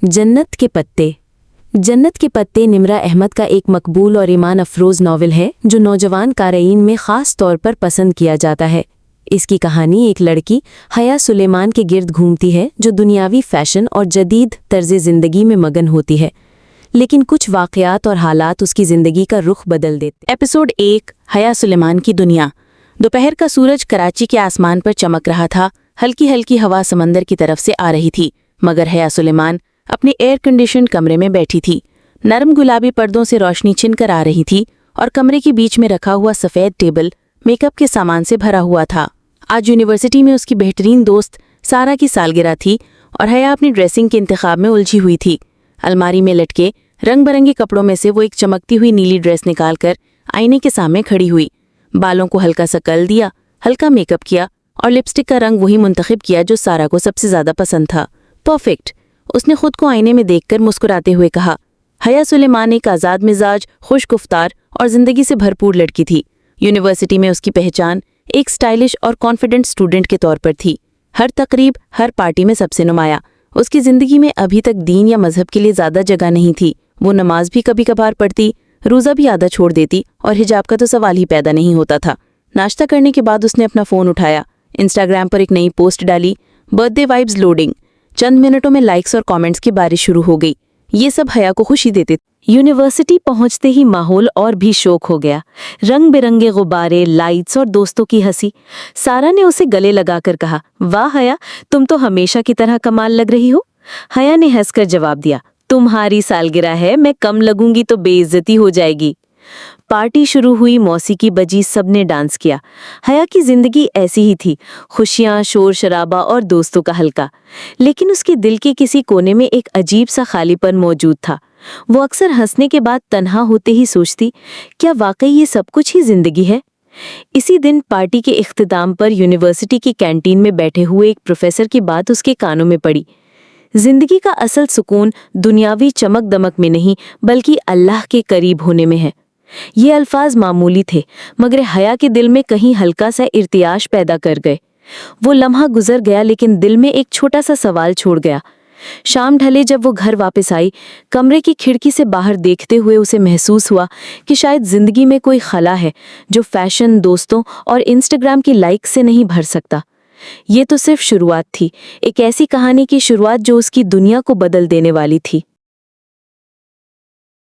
जन्नत के पत्ते। जन्नत के पत्ते निम्रा अहमद का एक मकबूल और ईमान अफरोज़ नावल है जो नौजवान क़ारीन में ख़ास तौर पर पसंद किया जाता है। इसकी कहानी एक लड़की हया सुलेमान के गिर्द घूमती है जो दुनियावी फ़ैशन और जदीद तर्ज़ ज़िंदगी में मगन होती है, लेकिन कुछ वाक़यात और हालात उसकी ज़िंदगी का रुख बदल देते। एपिसोड 1, हया सुलेमान की दुनिया। दोपहर का सूरज कराची के आसमान पर चमक रहा था। हल्की हल्की हवा समंदर की तरफ से आ रही थी, मगर हया सुलेमान अपने एयर कंडीशन कमरे में बैठी थी। नरम गुलाबी पर्दों से रोशनी छिनकर आ रही थी और कमरे के बीच में रखा हुआ सफ़ेद टेबल मेकअप के सामान से भरा हुआ था। आज यूनिवर्सिटी में उसकी बेहतरीन दोस्त सारा की सालगिरह थी और हया अपनी ड्रेसिंग के इंतखाब में उलझी हुई थी। अलमारी में लटके रंग बिरंगे कपड़ों में से वो एक चमकती हुई नीली ड्रेस निकालकर आईने के सामने खड़ी हुई। बालों को हल्का सा कर्ल दिया, हल्का मेकअप किया और लिपस्टिक का रंग वही मुंतखब किया जो सारा को सबसे ज़्यादा पसंद था। परफेक्ट, उसने खुद को आईने में देखकर मुस्कुराते हुए कहा। हया सुलेमान एक आज़ाद मिजाज, खुशगुफ्तार और ज़िंदगी से भरपूर लड़की थी। यूनिवर्सिटी में उसकी पहचान एक स्टाइलिश और कॉन्फिडेंट स्टूडेंट के तौर पर थी। हर तकरीब, हर पार्टी में सबसे नुमाया। उसकी ज़िंदगी में अभी तक दीन या मजहब के लिए ज़्यादा जगह नहीं थी। वो नमाज भी कभी कभार पढ़ती, रोज़ा भी आधा छोड़ देती और हिजाब का तो सवाल ही पैदा नहीं होता था। नाश्ता करने के बाद उसने अपना फ़ोन उठाया, इंस्टाग्राम पर एक नई पोस्ट डाली, बर्थडे वाइब्स लोडिंग। चंद मिनटों में लाइक्स और कमेंट्स की बारिश शुरू हो गई। ये सब हया को खुशी देते। यूनिवर्सिटी पहुंचते ही माहौल और भी शौक हो गया। रंग बिरंगे गुब्बारे, लाइट्स और दोस्तों की हंसी। सारा ने उसे गले लगाकर कहा, वाह हया, तुम तो हमेशा की तरह कमाल लग रही हो। हया ने हंसकर जवाब दिया, तुम्हारी सालगिरह है, मैं कम लगूंगी तो बेइज्जती हो जाएगी। पार्टी शुरू हुई, मौसीकी बजी, सबने डांस किया। हया की जिंदगी ऐसी ही थी, खुशियां, शोर शराबा और दोस्तों का हल्का। लेकिन उसके दिल के किसी कोने में एक अजीब सा खालीपन मौजूद था। वो अक्सर हंसने के बाद तन्हा होते ही सोचती, क्या वाकई ये सब कुछ ही जिंदगी है। इसी दिन पार्टी के इख्तिताम पर यूनिवर्सिटी की कैंटीन में बैठे हुए एक प्रोफेसर की बात उसके कानों में पड़ी। जिंदगी का असल सुकून दुनियावी चमक दमक में नहीं, बल्कि अल्लाह के करीब होने में है। ये अल्फाज मामूली थे, मगर हया के दिल में कहीं हल्का सा इर्तियाश पैदा कर गए। वो लम्हा गुजर गया, लेकिन दिल में एक छोटा सा सवाल छोड़ गया। शाम ढले जब वो घर वापस आई, कमरे की खिड़की से बाहर देखते हुए उसे महसूस हुआ कि शायद जिंदगी में कोई खला है जो फैशन, दोस्तों और इंस्टाग्राम की लाइक से नहीं भर सकता। ये तो सिर्फ शुरुआत थी, एक ऐसी कहानी की शुरुआत जो उसकी दुनिया को बदल देने वाली थी।